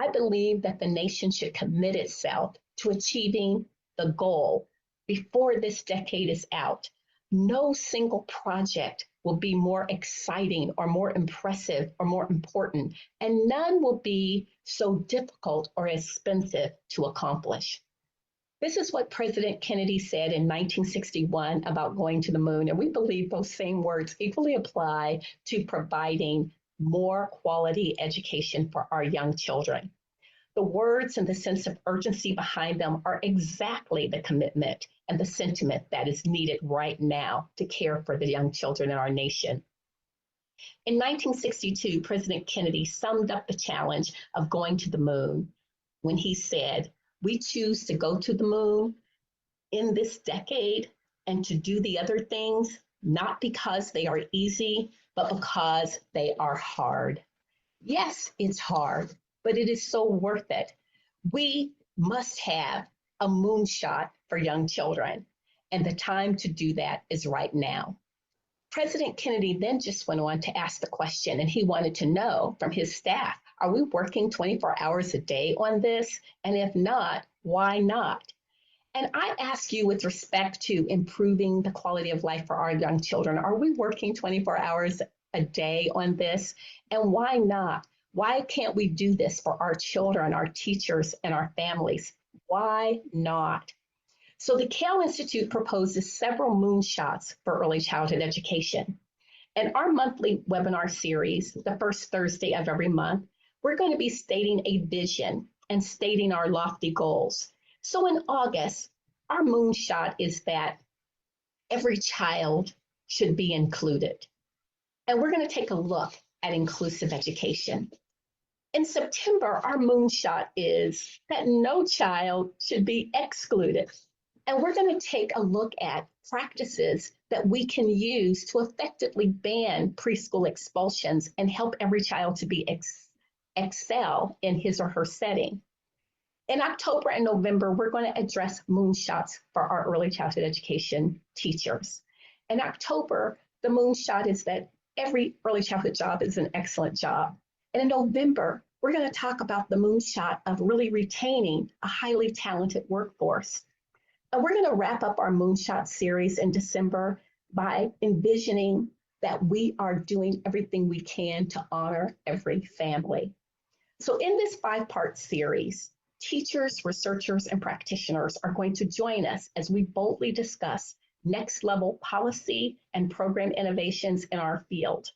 I believe that the nation should commit itself to achieving the goal before this decade is out. No single project will be more exciting or more impressive or more important, and none will be so difficult or expensive to accomplish. This is what President Kennedy said in 1961 about going to the moon, and we believe those same words equally apply to providing more quality education for our young children. The words and the sense of urgency behind them are exactly the commitment and the sentiment that is needed right now to care for the young children in our nation. In 1962, President Kennedy summed up the challenge of going to the moon when he said, "We choose to go to the moon in this decade and to do the other things, not because they are easy, but because they are hard." Yes, it's hard, but it is so worth it. We must have a moonshot for young children, and the time to do that is right now. President Kennedy then just went on to ask the question, and he wanted to know from his staff, are we working 24 hours a day on this? And if not, why not? And I ask you with respect to improving the quality of life for our young children, are we working 24 hours a day on this? And why not? Why can't we do this for our children, our teachers, and our families? Why not? So the CAYL Institute proposes several moonshots for early childhood education. In our monthly webinar series, the first Thursday of every month, we're going to be stating a vision and stating our lofty goals. So in August, our moonshot is that every child should be included. And we're going to take a look at inclusive education. In September, our moonshot is that no child should be excluded. And we're going to take a look at practices that we can use to effectively ban preschool expulsions and help every child to be excel in his or her setting. In October and November, we're going to address moonshots for our early childhood education teachers. In October, the moonshot is that every early childhood job is an excellent job. And in November, we're going to talk about the moonshot of really retaining a highly talented workforce. And we're going to wrap up our moonshot series in December by envisioning that we are doing everything we can to honor every family. So in this 5-part series, teachers, researchers, and practitioners are going to join us as we boldly discuss next level policy and program innovations in our field.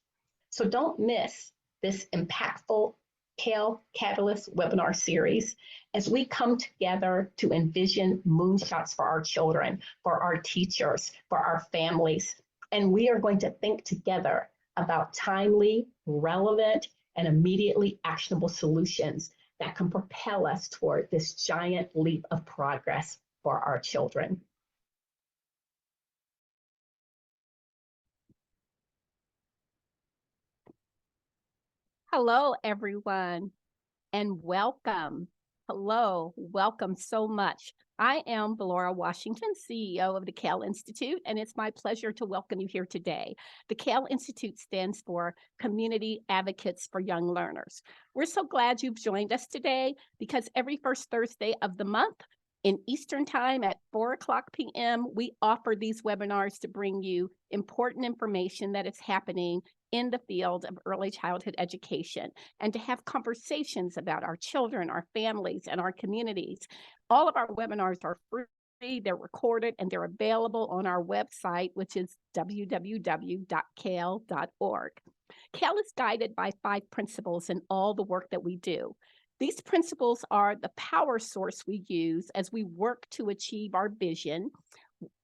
So don't miss this impactful CAYL Catalyst webinar series as we come together to envision moonshots for our children, for our teachers, for our families. And we are going to think together about timely, relevant, and immediately actionable solutions that can propel us toward this giant leap of progress for our children. Hello, everyone, and welcome. Hello, welcome so much. I am Valerie Washington, CEO of the CAYL Institute, and it's my pleasure to welcome you here today. The CAYL Institute stands for Community Advocates for Young Learners. We're so glad you've joined us today because every first Thursday of the month in Eastern Time at 4:00 p.m., we offer these webinars to bring you important information that is happening in the field of early childhood education and to have conversations about our children, our families, and our communities. All of our webinars are free, they're recorded, and they're available on our website, which is www.cayl.org. CAYL is guided by 5 principles in all the work that we do. These principles are the power source we use as we work to achieve our vision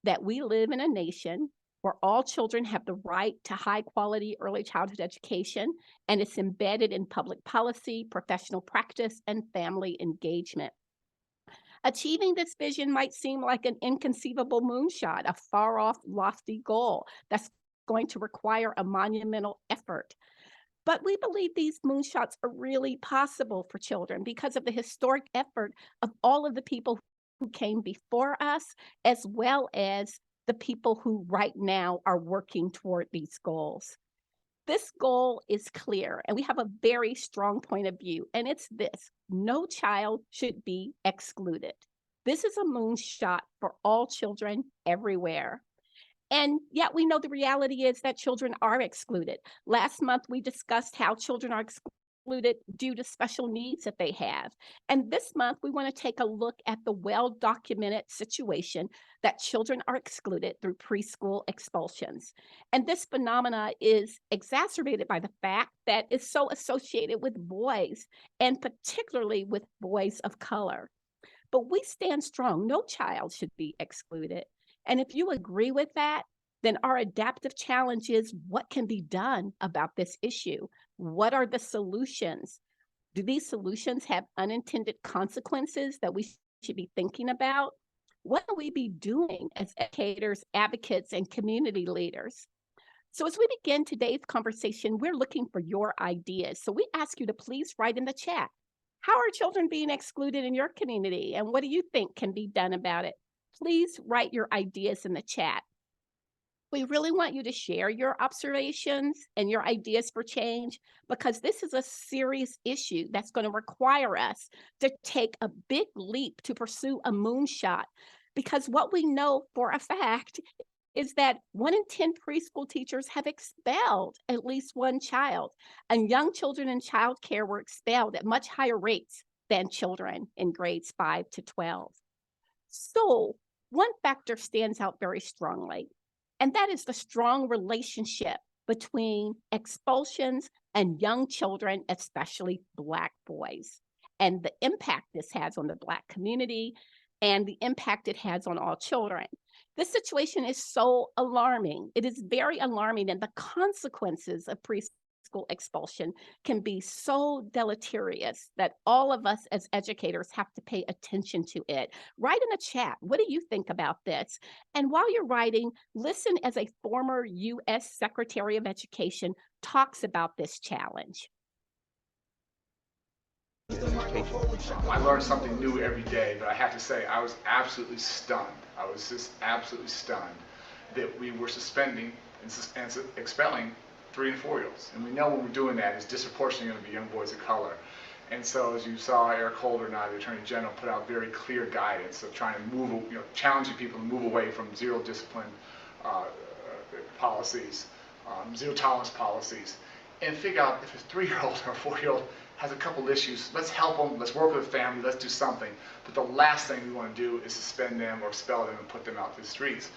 that we live in a nation where all children have the right to high-quality early childhood education, and it's embedded in public policy, professional practice, and family engagement. Achieving this vision might seem like an inconceivable moonshot, a far-off, lofty goal that's going to require a monumental effort. But we believe these moonshots are really possible for children because of the historic effort of all of the people who came before us, as well as the people who right now are working toward these goals. This goal is clear, and we have a very strong point of view, and it's this: no child should be excluded. This is a moonshot for all children everywhere. And yet we know the reality is that children are excluded. Last month, we discussed how children are excluded due to special needs that they have. And this month, we want to take a look at the well-documented situation that children are excluded through preschool expulsions. And this phenomena is exacerbated by the fact that it's so associated with boys, and particularly with boys of color. But we stand strong. No child should be excluded. And if you agree with that, then our adaptive challenge is: what can be done about this issue? What are the solutions? Do these solutions have unintended consequences that we should be thinking about? What will we be doing as educators, advocates, and community leaders? So as we begin today's conversation, we're looking for your ideas. So we ask you to please write in the chat: how are children being excluded in your community? And what do you think can be done about it? Please write your ideas in the chat. We really want you to share your observations and your ideas for change, because this is a serious issue that's going to require us to take a big leap to pursue a moonshot. Because what we know for a fact is that 1 in 10 preschool teachers have expelled at least one child, and young children in childcare were expelled at much higher rates than children in grades 5 to 12. So one factor stands out very strongly, and that is the strong relationship between expulsions and young children, especially Black boys, and the impact this has on the Black community and the impact it has on all children. This situation is so alarming. It is very alarming, and the consequences of preschool expulsion can be so deleterious that all of us as educators have to pay attention to it. Write in the chat: what do you think about this? And while you're writing, listen as a former U.S. Secretary of Education talks about this challenge. I learned something new every day, but I have to say I was absolutely stunned. I was just absolutely stunned that we were suspending and expelling 3 and 4-year-olds. And we know when we're doing that, it's disproportionately going to be young boys of color. And so, as you saw, Eric Holder and I, the Attorney General, put out very clear guidance of trying to move, challenging people to move away from zero discipline policies, zero tolerance policies, and figure out if a 3-year-old or a 4-year-old has a couple issues, let's help them, let's work with the family, let's do something. But the last thing we want to do is suspend them or expel them and put them out to the streets.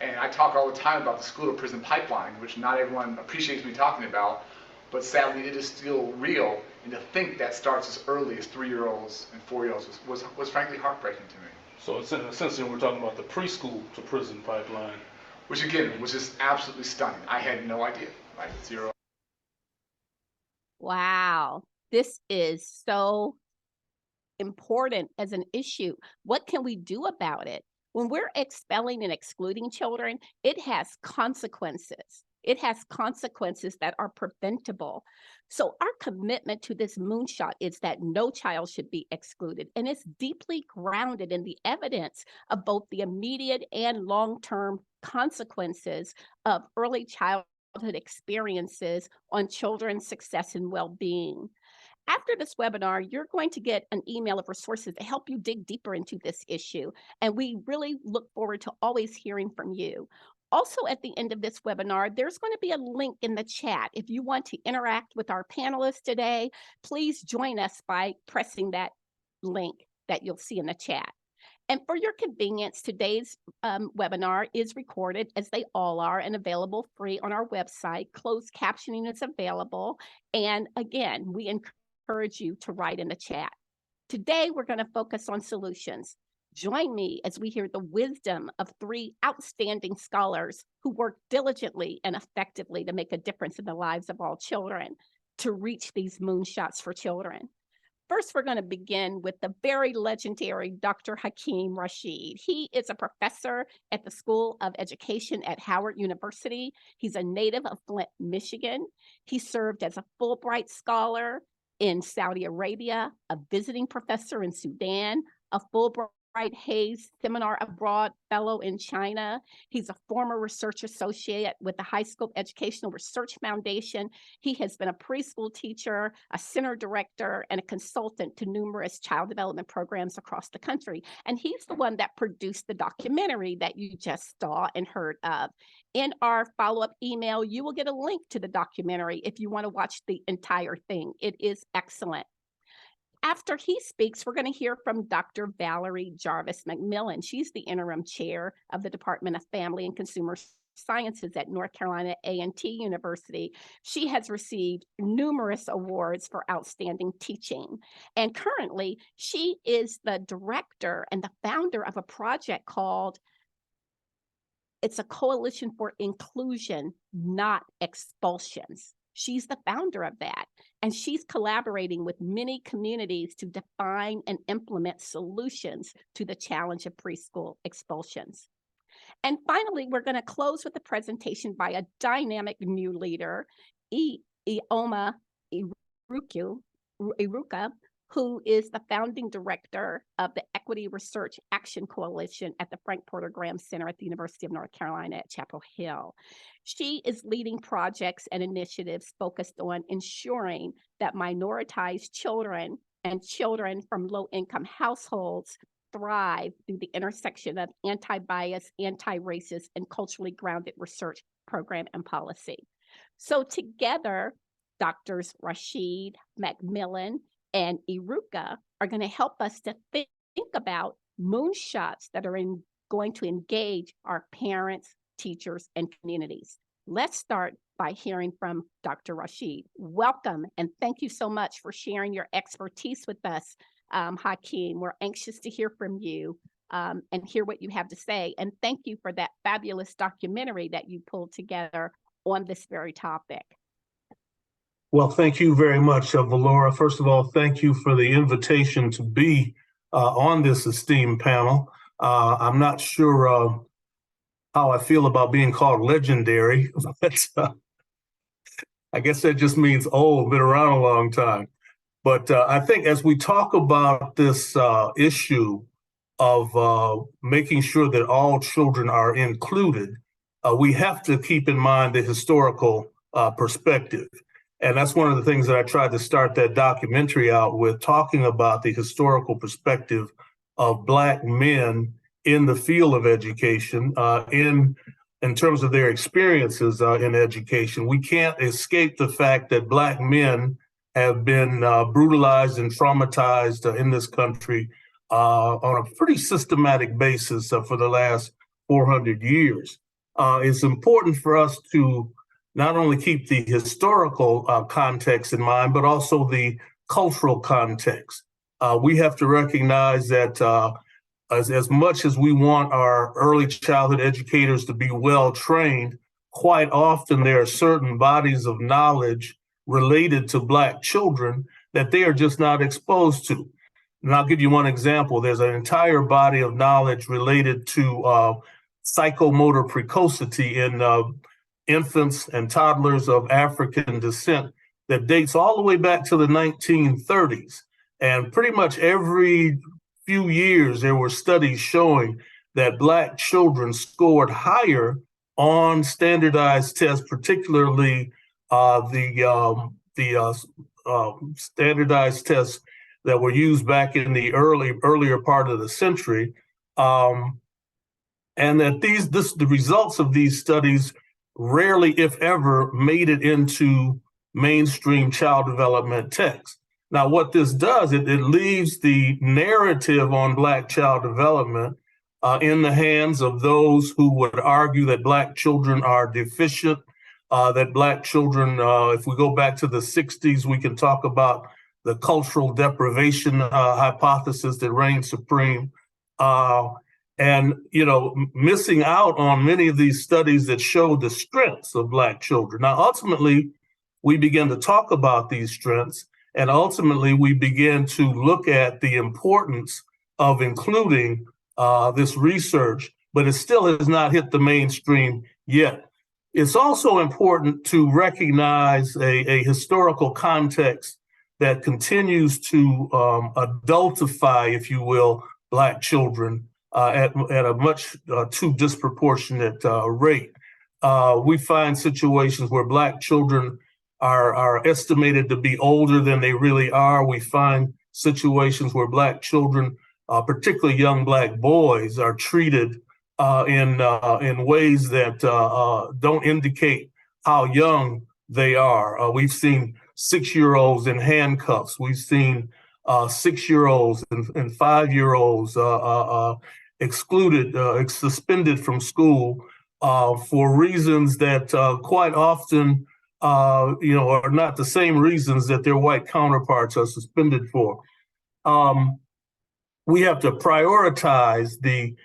And I talk all the time about the school to prison pipeline, which not everyone appreciates me talking about, but sadly it is still real. And to think that starts as early as 3-year-olds and 4-year-olds was frankly heartbreaking to me. So it's essentially we're talking about the preschool to prison pipeline. Which again was just absolutely stunning. I had no idea, like zero. Wow, this is so important as an issue. What can we do about it? When we're expelling and excluding children, it has consequences. It has consequences that are preventable. So our commitment to this moonshot is that no child should be excluded, and it's deeply grounded in the evidence of both the immediate and long-term consequences of early childhood experiences on children's success and well-being. After this webinar, you're going to get an email of resources to help you dig deeper into this issue, and we really look forward to always hearing from you. Also, at the end of this webinar, there's going to be a link in the chat. If you want to interact with our panelists today, please join us by pressing that link that you'll see in the chat. And for your convenience, today's webinar is recorded, as they all are, and available free on our website. Closed captioning is available. And again, we encourage you to write in the chat. Today, we're going to focus on solutions. Join me as we hear the wisdom of 3 outstanding scholars who work diligently and effectively to make a difference in the lives of all children to reach these moonshots for children. First, we're going to begin with the very legendary Dr. Hakeem Rashid. He is a professor at the School of Education at Howard University. He's a native of Flint, Michigan. He served as a Fulbright scholar in Saudi Arabia, a visiting professor in Sudan, a Fulbright Hayes Seminar Abroad Fellow in China. He's a former research associate with the High School Educational Research Foundation. He has been a preschool teacher, a center director, and a consultant to numerous child development programs across the country. And he's the one that produced the documentary that you just saw and heard of. In our follow-up email, you will get a link to the documentary if you want to watch the entire thing. It is excellent. After he speaks, we're going to hear from Dr. Valerie Jarvis McMillan. She's the interim chair of the Department of Family and Consumer Sciences at North Carolina A&T University. She has received numerous awards for outstanding teaching. And currently, she is the director and the founder of a project called It's a Coalition for Inclusion, Not Expulsions. She's the founder of that, and she's collaborating with many communities to define and implement solutions to the challenge of preschool expulsions. And finally, we're going to close with a presentation by a dynamic new leader, Iheoma Iruka, who is the founding director of the Equity Research Action Coalition at the Frank Porter Graham Center at the University of North Carolina at Chapel Hill. She is leading projects and initiatives focused on ensuring that minoritized children and children from low-income households thrive through the intersection of anti-bias, anti-racist, and culturally grounded research program and policy. So together, Drs. Rashid, McMillan, and Iruka are going to help us to think about moonshots that are going to engage our parents, teachers, and communities. Let's start by hearing from Dr. Rashid. Welcome, and thank you so much for sharing your expertise with us, Hakeem. We're anxious to hear from you and hear what you have to say. And thank you for that fabulous documentary that you pulled together on this very topic. Well, thank you very much, Valora. First of all, thank you for the invitation to be on this esteemed panel. I'm not sure how I feel about being called legendary, but I guess that just means old, been around a long time. But I think as we talk about this issue of making sure that all children are included, we have to keep in mind the historical perspective. And that's one of the things that I tried to start that documentary out with, talking about the historical perspective of Black men in the field of education, in terms of their experiences in education. We can't escape the fact that Black men have been brutalized and traumatized in this country on a pretty systematic basis for the last 400 years. It's important for us to not only keep the historical context in mind, but also the cultural context. We have to recognize that as much as we want our early childhood educators to be well trained, quite often there are certain bodies of knowledge related to Black children that they are just not exposed to. And I'll give you one example. There's an entire body of knowledge related to psychomotor precocity in infants and toddlers of African descent that dates all the way back to the 1930s. And pretty much every few years, there were studies showing that Black children scored higher on standardized tests, particularly the standardized tests that were used back in the earlier part of the century. And that the results of these studies rarely, if ever, made it into mainstream child development texts. Now, what this does, it leaves the narrative on Black child development in the hands of those who would argue that Black children are deficient, that Black children, if we go back to the 60s, we can talk about the cultural deprivation hypothesis that reigned supreme. And, missing out on many of these studies that show the strengths of Black children. Now, ultimately, we begin to talk about these strengths, and ultimately we begin to look at the importance of including this research, but it still has not hit the mainstream yet. It's also important to recognize a historical context that continues to adultify, if you will, Black children at a much too disproportionate rate. We find situations where Black children are estimated to be older than they really are. We find situations where Black children, particularly young Black boys, are treated in ways that don't indicate how young they are. We've seen 6-year-olds in handcuffs. We've seen 6-year-olds and 5-year-olds excluded, suspended from school for reasons that quite often, are not the same reasons that their white counterparts are suspended for. We have to prioritize the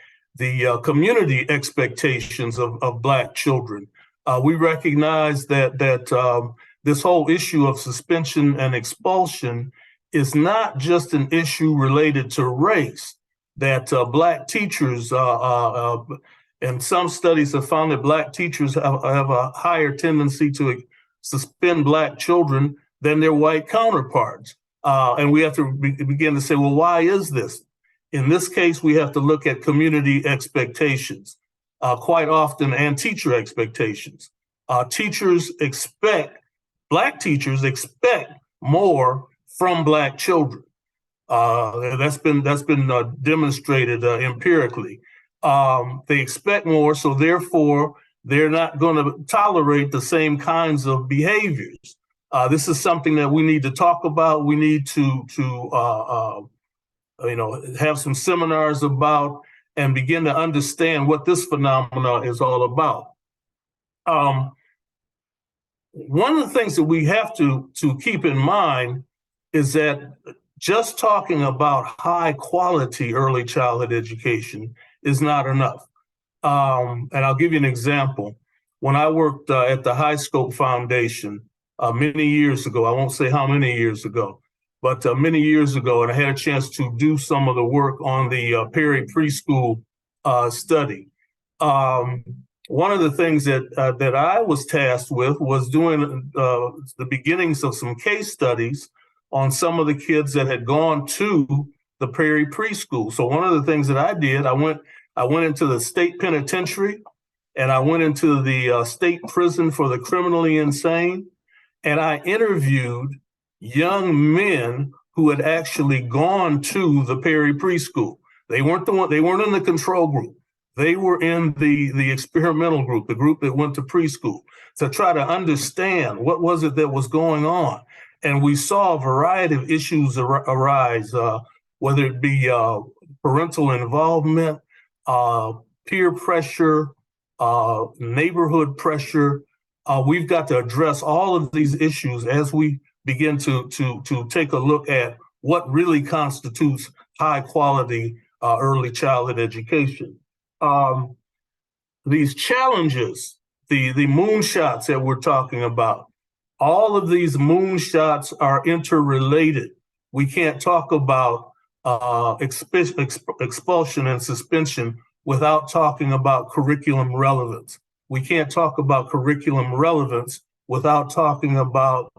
community expectations of Black children. We recognize that this whole issue of suspension and expulsion is not just an issue related to race, that Black teachers, and some studies have found that Black teachers have a higher tendency to suspend Black children than their white counterparts. And we have to begin to say, well, why is this? In this case, we have to look at community expectations quite often, and teacher expectations. Black teachers expect more from Black children. That's been demonstrated empirically. They expect more, so therefore they're not going to tolerate the same kinds of behaviors. This is something that we need to talk about. We need to have some seminars about and begin to understand what this phenomena is all about. One of the things that we have to keep in mind is that just talking about high quality early childhood education is not enough. And I'll give you an example. When I worked at the High Scope Foundation many years ago, I won't say how many years ago, but many years ago, and I had a chance to do some of the work on the Perry preschool study. One of the things that I was tasked with was doing the beginnings of some case studies on some of the kids that had gone to the Perry preschool. So one of the things that I did, I went into the state penitentiary, and I went into the state prison for the criminally insane, and I interviewed young men who had actually gone to the Perry preschool. They weren't in the control group. They were in the experimental group, the group that went to preschool, to try to understand what was it that was going on. And we saw a variety of issues arise, whether it be parental involvement, peer pressure, neighborhood pressure. We've got to address all of these issues as we begin to take a look at what really constitutes high quality early childhood education. These challenges, the moonshots that we're talking about, all of these moonshots are interrelated. We can't talk about expulsion and suspension without talking about curriculum relevance. We can't talk about curriculum relevance without talking about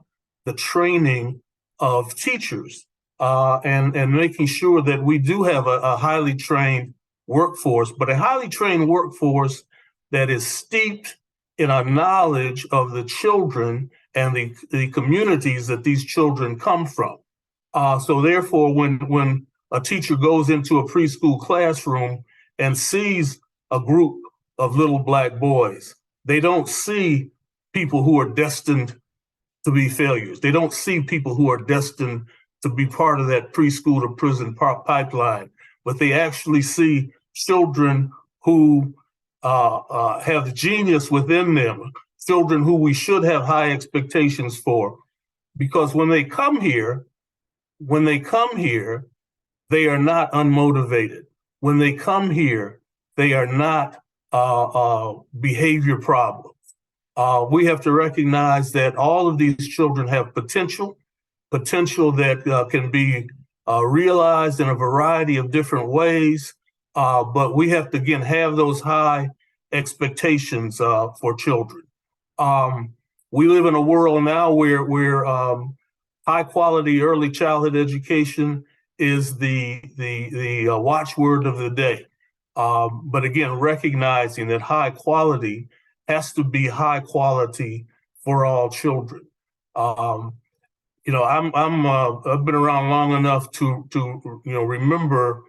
the training of teachers and making sure that we do have a highly trained workforce, but a highly trained workforce that is steeped in a knowledge of the children and the communities that these children come from. So therefore, when a teacher goes into a preschool classroom and sees a group of little Black boys, they don't see people who are destined to be failures. They don't see people who are destined to be part of that preschool to prison pipeline, but they actually see children who have genius within them, children who we should have high expectations for, because when they come here, they are not unmotivated. When they come here, they are not behavior problems. We have to recognize that all of these children have potential that can be realized in a variety of different ways, but we have to, again, have those high expectations for children. We live in a world now where high quality early childhood education is the watchword of the day. But again, recognizing that high quality has to be high quality for all children. You know, I've been around long enough to remember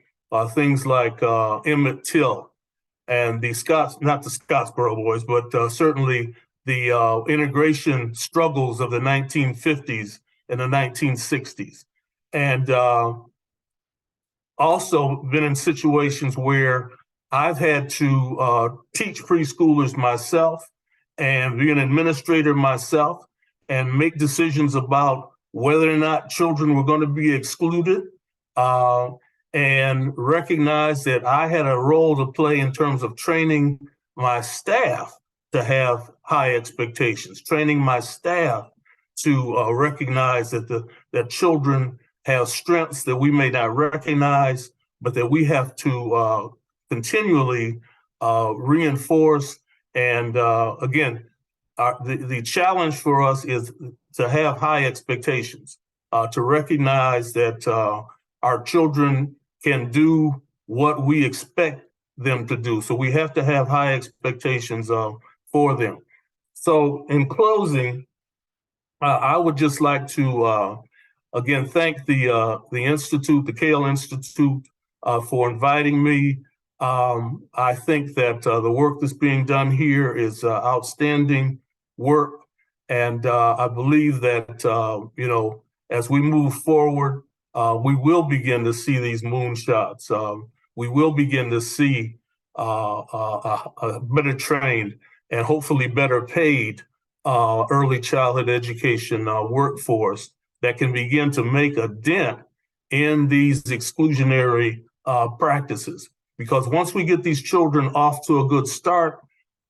things like Emmett Till and the not the Scottsboro Boys, but certainly the integration struggles of the 1950s and the 1960s. And also been in situations where I've had to teach preschoolers myself and be an administrator myself and make decisions about whether or not children were going to be excluded, and recognize that I had a role to play in terms of training my staff to have high expectations, training my staff to recognize that children have strengths that we may not recognize, but that we have to continually reinforce. And again, the challenge for us is to have high expectations, to recognize that our children can do what we expect them to do. So we have to have high expectations for them. So in closing, I would just like to again thank the Institute, the CAYL Institute, for inviting me. I think that the work that's being done here is outstanding work, and I believe that as we move forward, we will begin to see these moonshots. We will begin to see a better trained and hopefully better paid early childhood education workforce that can begin to make a dent in these exclusionary practices. Because once we get these children off to a good start,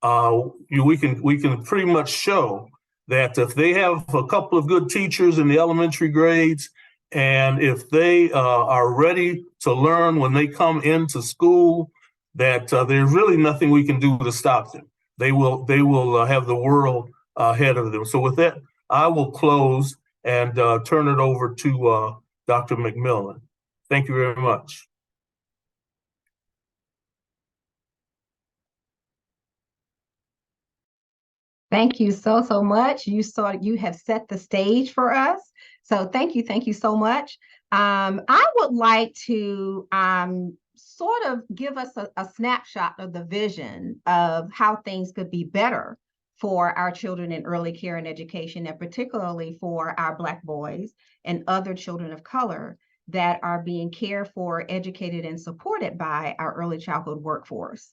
we can pretty much show that if they have a couple of good teachers in the elementary grades, and if they are ready to learn when they come into school, that there's really nothing we can do to stop them. They will have the world ahead of them. So with that, I will close and turn it over to Dr. McMillan. Thank you very much. Thank you so much. You have set the stage for us. So thank you so much. I would like to sort of give us a snapshot of the vision of how things could be better for our children in early care and education, and particularly for our Black boys and other children of color that are being cared for, educated, and supported by our early childhood workforce.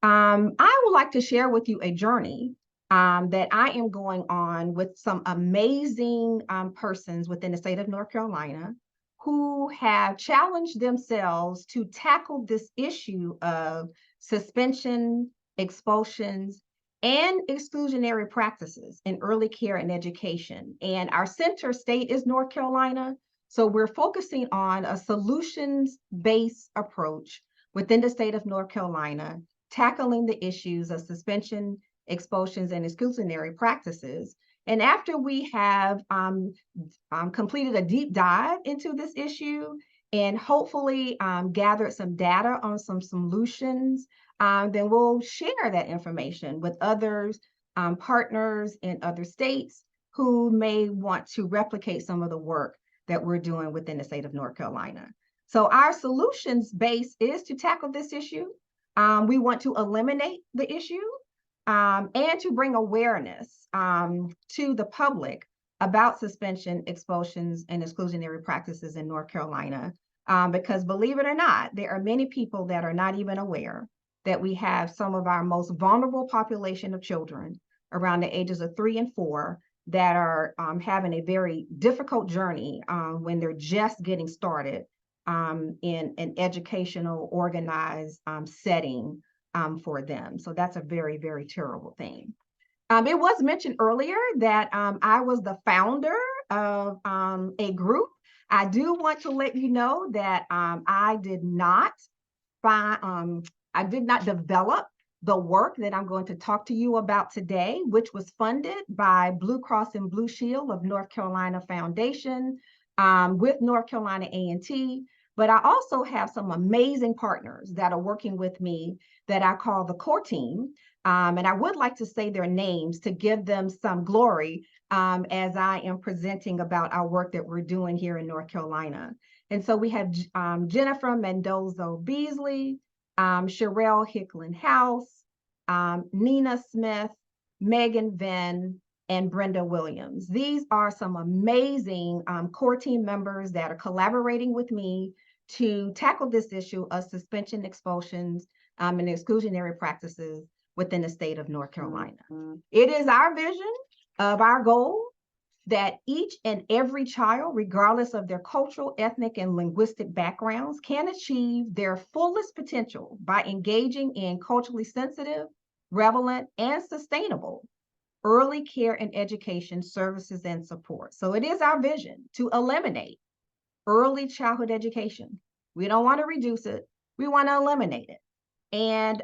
I would like to share with you a journey that I am going on with some amazing persons within the state of North Carolina who have challenged themselves to tackle this issue of suspension, expulsions, and exclusionary practices in early care and education. And our center state is North Carolina, so we're focusing on a solutions-based approach within the state of North Carolina, tackling the issues of suspension, expulsions, and exclusionary practices. And after we have completed a deep dive into this issue and hopefully gathered some data on some solutions, then we'll share that information with others, partners in other states who may want to replicate some of the work that we're doing within the state of North Carolina. So our solutions base is to tackle this issue. We want to eliminate the issue and to bring awareness to the public about suspension, expulsions, and exclusionary practices in North Carolina. Because believe it or not, there are many people that are not even aware that we have some of our most vulnerable population of children around the ages of 3 and 4 that are having a very difficult journey when they're just getting started in an educational, organized setting for them. So that's a very, very terrible thing. It was mentioned earlier that I was the founder of a group. I do want to let you know that I did not develop the work that I'm going to talk to you about today, which was funded by Blue Cross and Blue Shield of North Carolina Foundation with North Carolina A&T. But I also have some amazing partners that are working with me that I call the core team. And I would like to say their names to give them some glory as I am presenting about our work that we're doing here in North Carolina. And so we have Jennifer Mendoza Beasley, Sherelle Hicklin House, Nina Smith, Megan Venn, and Brenda Williams. These are some amazing core team members that are collaborating with me to tackle this issue of suspension, expulsions, and exclusionary practices within the state of North Carolina. It is our vision of our goal that each and every child, regardless of their cultural, ethnic, and linguistic backgrounds, can achieve their fullest potential by engaging in culturally sensitive, relevant, and sustainable early care and education services and support. So it is our vision to eliminate early childhood education. We don't want to reduce it. We want to eliminate it. And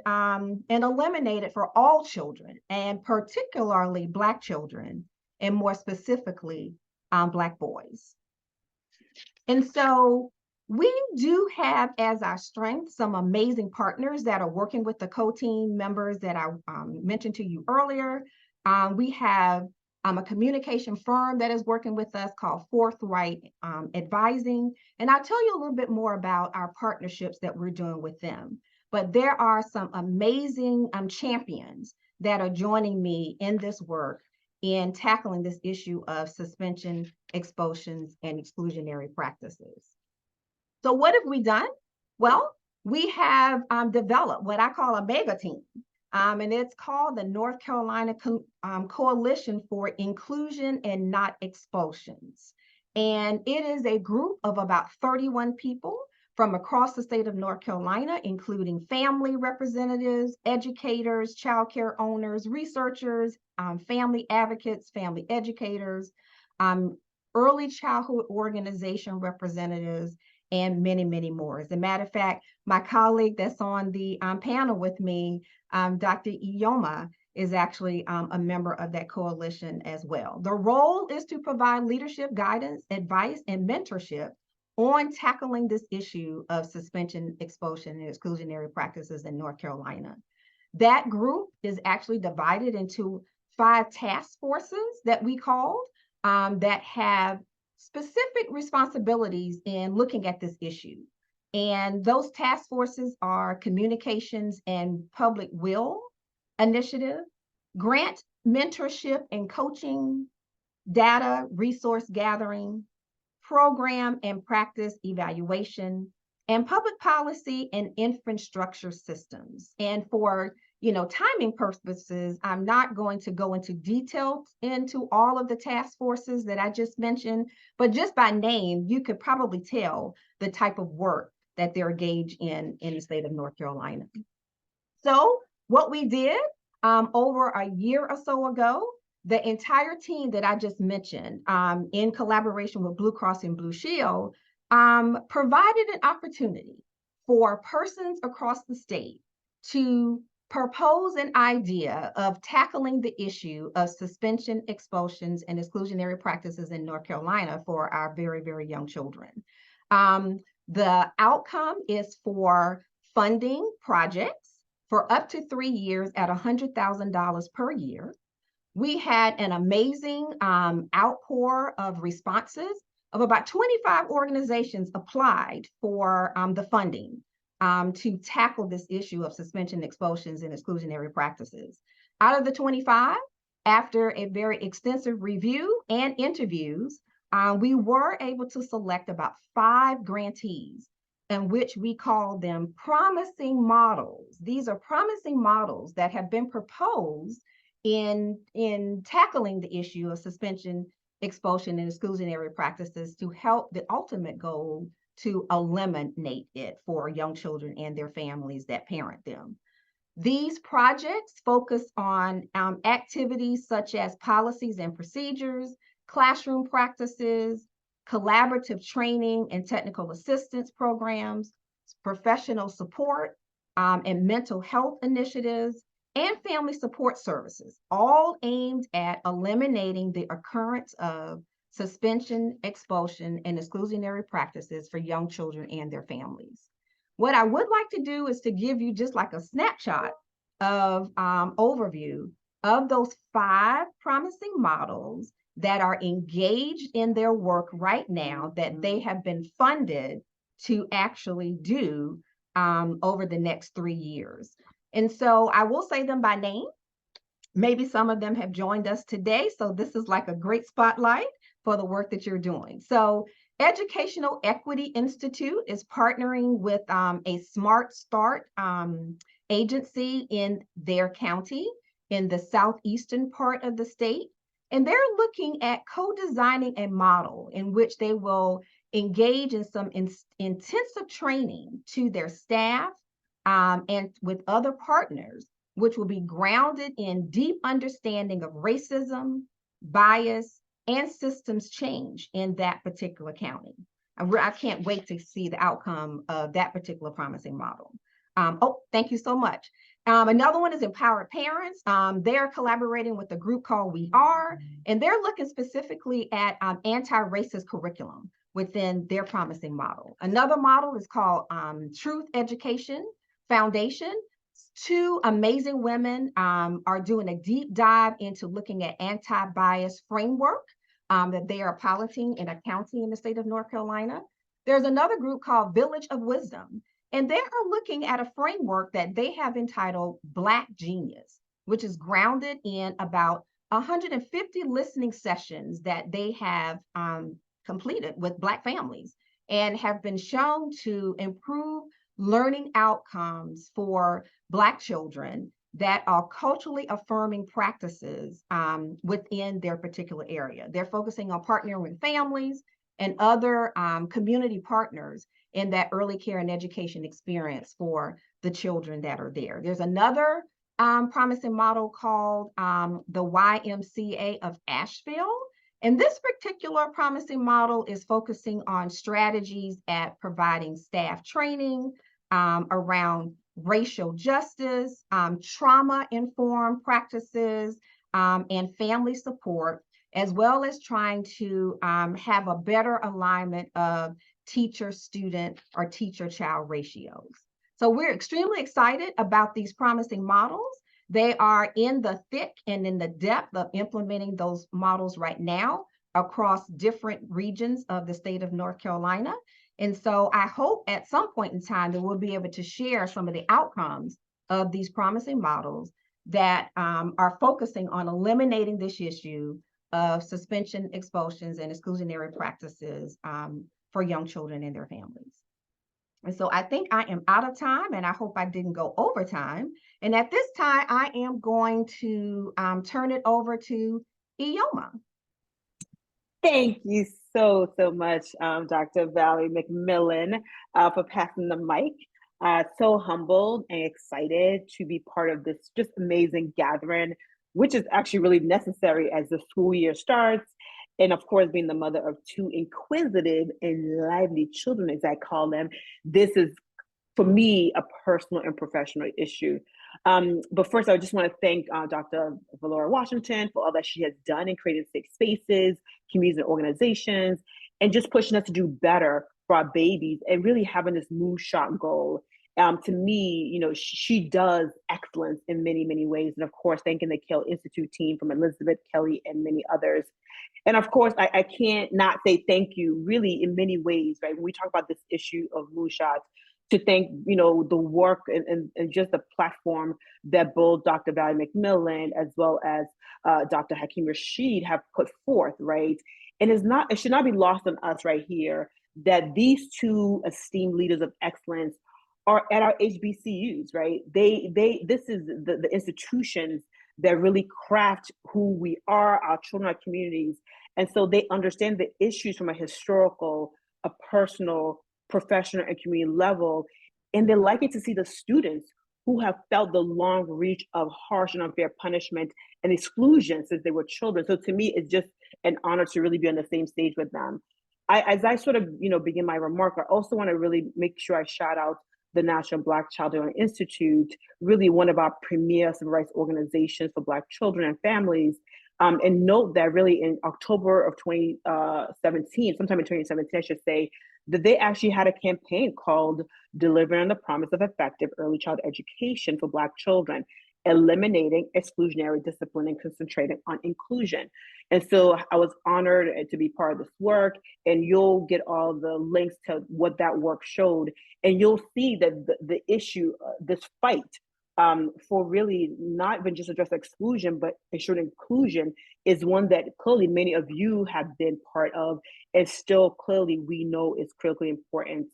eliminate it for all children, and particularly Black children, and more specifically, Black boys. And so we do have as our strength some amazing partners that are working with the co-team members that I mentioned to you earlier. We have a communication firm that is working with us called Forthright Advising. And I'll tell you a little bit more about our partnerships that we're doing with them. But there are some amazing champions that are joining me in this work in tackling this issue of suspension, expulsions, and exclusionary practices. So what have we done? Well, we have developed what I call a mega team. And it's called the North Carolina Coalition for Inclusion and Not Expulsions. And it is a group of about 31 people from across the state of North Carolina, including family representatives, educators, childcare owners, researchers, family advocates, family educators, early childhood organization representatives, and many, many more. As a matter of fact, my colleague that's on the panel with me, Dr. Iheoma, is actually a member of that coalition as well. The role is to provide leadership, guidance, advice, and mentorship on tackling this issue of suspension, expulsion, and exclusionary practices in North Carolina. That group is actually divided into 5 task forces that we called that have specific responsibilities in looking at this issue. And those task forces are Communications and Public Will Initiative, Grant Mentorship and Coaching, Data Resource Gathering, Program and Practice Evaluation, and Public Policy and Infrastructure Systems. And for timing purposes, I'm not going to go into detail into all of the task forces that I just mentioned, but just by name, you could probably tell the type of work that they're engaged in the state of North Carolina. So what we did over a year or so ago, the entire team that I just mentioned, in collaboration with Blue Cross and Blue Shield, provided an opportunity for persons across the state to propose an idea of tackling the issue of suspension, expulsions, and exclusionary practices in North Carolina for our very, very young children. The outcome is for funding projects for up to 3 years at $100,000 per year. We had an amazing outpour of responses of about 25 organizations applied for the funding to tackle this issue of suspension, expulsions, and exclusionary practices. Out of the 25, after a very extensive review and interviews, we were able to select about 5 grantees, in which we call them promising models. These are promising models that have been proposed in tackling the issue of suspension, expulsion, and exclusionary practices to help the ultimate goal to eliminate it for young children and their families that parent them. These projects focus on activities such as policies and procedures, classroom practices, collaborative training and technical assistance programs, professional support, and mental health initiatives, and family support services, all aimed at eliminating the occurrence of suspension, expulsion, and exclusionary practices for young children and their families. What I would like to do is to give you just like a snapshot of overview of those 5 promising models that are engaged in their work right now that they have been funded to actually do over the next 3 years. And so I will say them by name. Maybe some of them have joined us today, so this is like a great spotlight for the work that you're doing. So Educational Equity Institute is partnering with a Smart Start agency in their county in the southeastern part of the state. And they're looking at co-designing a model in which they will engage in some intensive training to their staff and with other partners, which will be grounded in deep understanding of racism, bias, and systems change in that particular county. I can't wait to see the outcome of that particular promising model. Thank you so much. Another one is Empowered Parents. They're collaborating with a group called We Are, and they're looking specifically at anti-racist curriculum within their promising model. Another model is called Truth Education Foundation. 2 amazing women are doing a deep dive into looking at anti-bias framework that they are piloting in a county in the state of North Carolina. There's another group called Village of Wisdom, and they are looking at a framework that they have entitled Black Genius, which is grounded in about 150 listening sessions that they have completed with Black families and have been shown to improve learning outcomes for Black children that are culturally affirming practices within their particular area. They're focusing on partnering with families and other community partners in that early care and education experience for the children that are there. There's another promising model called the YMCA of Asheville. And this particular promising model is focusing on strategies at providing staff training around racial justice, trauma-informed practices, and family support, as well as trying to have a better alignment of teacher-student or teacher-child ratios. So we're extremely excited about these promising models. They are in the thick and in the depth of implementing those models right now across different regions of the state of North Carolina. And so I hope at some point in time that we'll be able to share some of the outcomes of these promising models that are focusing on eliminating this issue of suspension, expulsions, and exclusionary practices for young children and their families. And so I think I am out of time, and I hope I didn't go over time. And at this time, I am going to turn it over to Iheoma. Thank you so much, Dr. Valerie McMillan, for passing the mic. So humbled and excited to be part of this just amazing gathering, which is actually really necessary as the school year starts. And of course, being the mother of 2 inquisitive and lively children, as I call them, this is, for me, a personal and professional issue. But first, I just want to thank Dr. Valerie Washington for all that she has done in creating safe spaces, communities, and organizations, and just pushing us to do better for our babies and really having this moonshot goal. To me, you know, she does excellence in many, many ways. And of course, thanking the CAYL Institute team from Elizabeth, Kelly, and many others. And of course, I can't not say thank you really in many ways, right? When we talk about this issue of moonshots, to thank, you know, the work and just the platform that both Dr. Valerie McMillan as well as Dr. Hakeem Rashid have put forth, right? And it should not be lost on us right here that these 2 esteemed leaders of excellence are at our HBCUs, right? This is the institutions that really craft who we are, our children, our communities. And so they understand the issues from a historical, a personal, professional, and community level. And they're likely to see the students who have felt the long reach of harsh and unfair punishment and exclusion since they were children. So to me, it's just an honor to really be on the same stage with them. As I sort of, you know, begin my remark, I also want to really make sure I shout out the National Black Child Development Institute, really one of our premier civil rights organizations for Black children and families, And note that really in October of 2017, sometime in 2017, I should say, that they actually had a campaign called Delivering on the Promise of Effective Early Child Education for Black Children, eliminating exclusionary discipline and concentrating on inclusion. And so I was honored to be part of this work, and you'll get all the links to what that work showed. And you'll see that the issue, this fight for really not even just address exclusion, but ensure inclusion is one that clearly many of you have been part of, and still clearly we know is critically important.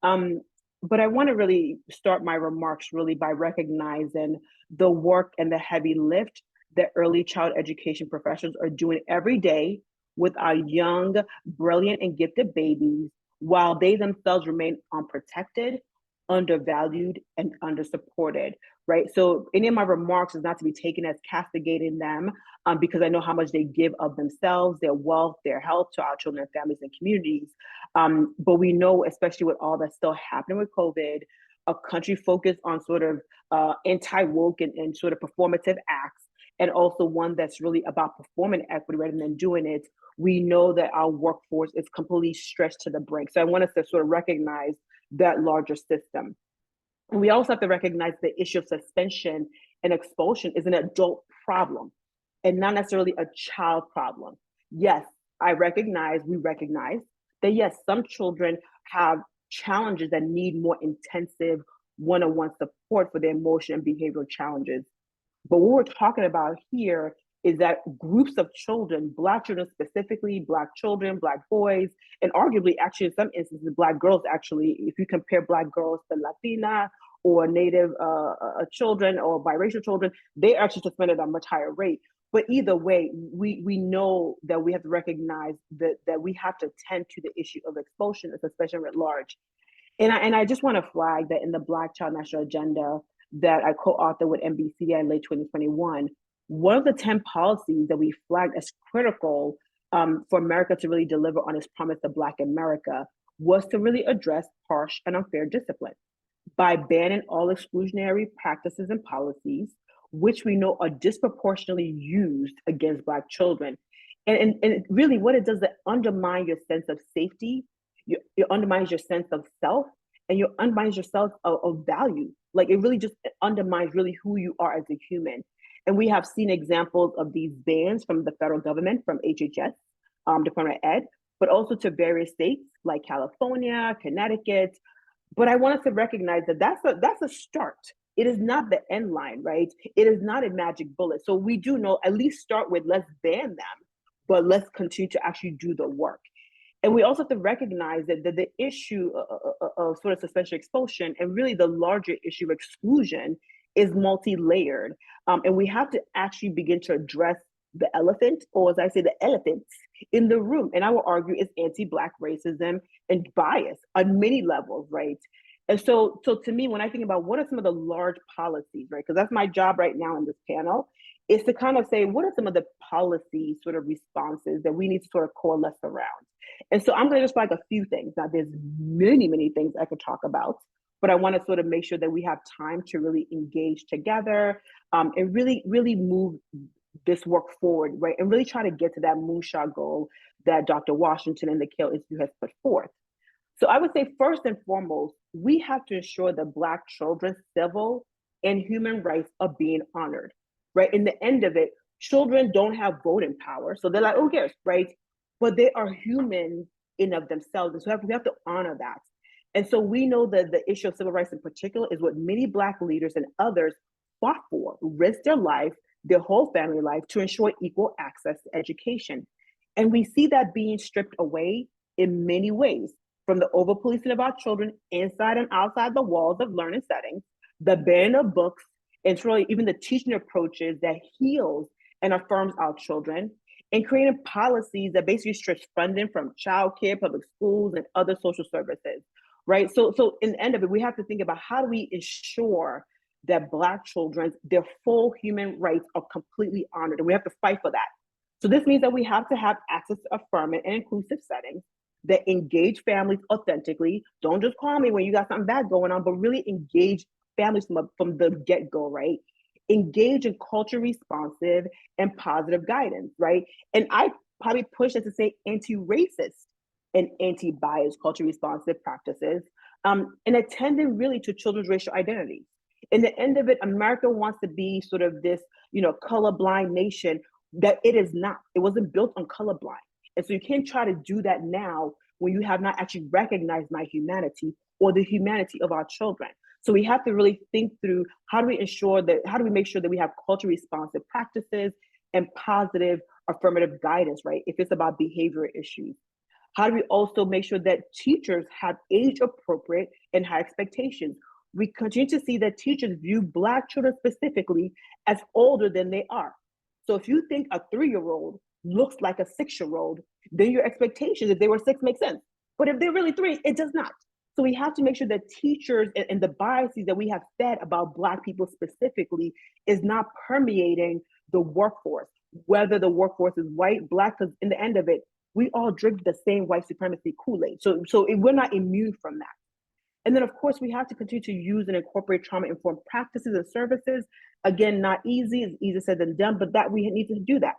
But I want to really start my remarks really by recognizing the work and the heavy lift that early child education professionals are doing every day with our young, brilliant, and gifted babies, while they themselves remain unprotected, undervalued, and undersupported, right? So any of my remarks is not to be taken as castigating them, because I know how much they give of themselves, their wealth, their health to our children, families, and communities. But we know, especially with all that's still happening with COVID, a country focused on sort of anti-woke and sort of performative acts, and also one that's really about performing equity rather than doing it, we know that our workforce is completely stretched to the brink. So I want us to sort of recognize that larger system. And we also have to recognize the issue of suspension and expulsion is an adult problem and not necessarily a child problem. Yes, we recognize that yes, some children have challenges that need more intensive one-on-one support for their emotional and behavioral challenges. But what we're talking about here is that groups of children, Black children specifically, Black children, Black boys, and arguably actually in some instances, Black girls actually, if you compare Black girls to Latina or Native children or biracial children, they're actually suspended at a much higher rate. But either way, we know that we have to recognize that we have to tend to the issue of expulsion and suspension writ large. And I just want to flag that in the Black Child National Agenda that I co-authored with NBCI in late 2021, one of the 10 policies that we flagged as critical for America to really deliver on its promise to Black America was to really address harsh and unfair discipline by banning all exclusionary practices and policies, which we know are disproportionately used against Black children. And really what it does is it undermine your sense of safety, it undermines your sense of self, and you undermines your sense of value. Like it really just undermines really who you are as a human. And we have seen examples of these bans from the federal government, from HHS, Department of Ed, but also to various states like California, Connecticut. But I want us to recognize that that's a start. It is not the end line, right? It is not a magic bullet. So we do know, at least start with let's ban them, but let's continue to actually do the work. And we also have to recognize that the issue of sort of suspension expulsion and really the larger issue of exclusion is multi-layered. And we have to actually begin to address the elephant, or as I say, the elephants in the room. And I will argue it's anti-Black racism and bias on many levels, right? And so to me, when I think about what are some of the large policies, right? Because that's my job right now in this panel, is to kind of say, what are some of the policy sort of responses that we need to sort of coalesce around? And so I'm going to just flag a few things. Now, there's many, many things I could talk about, but I want to sort of make sure that we have time to really engage together and really, really move this work forward, right? And really try to get to that Moonshot goal that Dr. Washington and the CAYL Institute has put forth. So I would say first and foremost, we have to ensure that Black children's civil and human rights are being honored, right? In the end of it, children don't have voting power. So they're like, oh, yes, right? But they are human in of themselves. And so we have to honor that. And so we know that the issue of civil rights in particular is what many Black leaders and others fought for, risked their life, their whole family life to ensure equal access to education. And we see that being stripped away in many ways, from the over-policing of our children inside and outside the walls of learning settings, the banning of books, and really even the teaching approaches that heals and affirms our children, and creating policies that basically strips funding from childcare, public schools, and other social services, right? So in the end of it, we have to think about how do we ensure that Black children, their full human rights are completely honored, and we have to fight for that. So this means that we have to have access to affirming and inclusive settings that engage families authentically. Don't just call me when you got something bad going on, but really engage families from the get-go, right? engage in culture responsive and positive guidance, right? And I probably push it to say anti-racist and anti-bias culture responsive practices, and attending really to children's racial identities. In the end of it, America wants to be sort of this, colorblind nation that it is not. It wasn't built on colorblind. And so you can't try to do that now when you have not actually recognized my humanity or the humanity of our children. So we have to really think through how do we make sure that we have culture responsive practices and positive affirmative guidance, right? If it's about behavior issues. How do we also make sure that teachers have age appropriate and high expectations? We continue to see that teachers view Black children specifically as older than they are. So if you think a 3-year-old looks like a 6-year-old, then your expectations, if they were 6, make sense. But if they're really 3, it does not. So we have to make sure that teachers and the biases that we have fed about Black people specifically is not permeating the workforce, whether the workforce is white, Black, because in the end of it, we all drink the same white supremacy Kool-Aid. So we're not immune from that. And then, of course, we have to continue to use and incorporate trauma-informed practices and services. Again, not easy, it's easier said than done, but that we need to do that.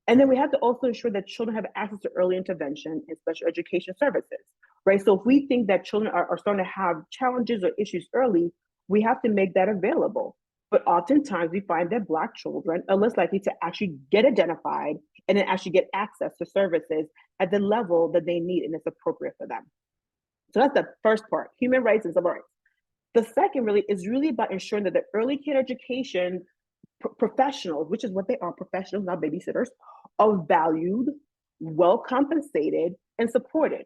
And then we have to also ensure that children have access to early intervention and special education services, right? So if we think that children are starting to have challenges or issues early, we have to make that available. But oftentimes we find that Black children are less likely to actually get identified and then actually get access to services at the level that they need and it's appropriate for them. So that's the first part, human rights and civil rights. The second really is really about ensuring that the early care education professionals, which is what they are, professionals, not babysitters, are valued, well compensated, and supported.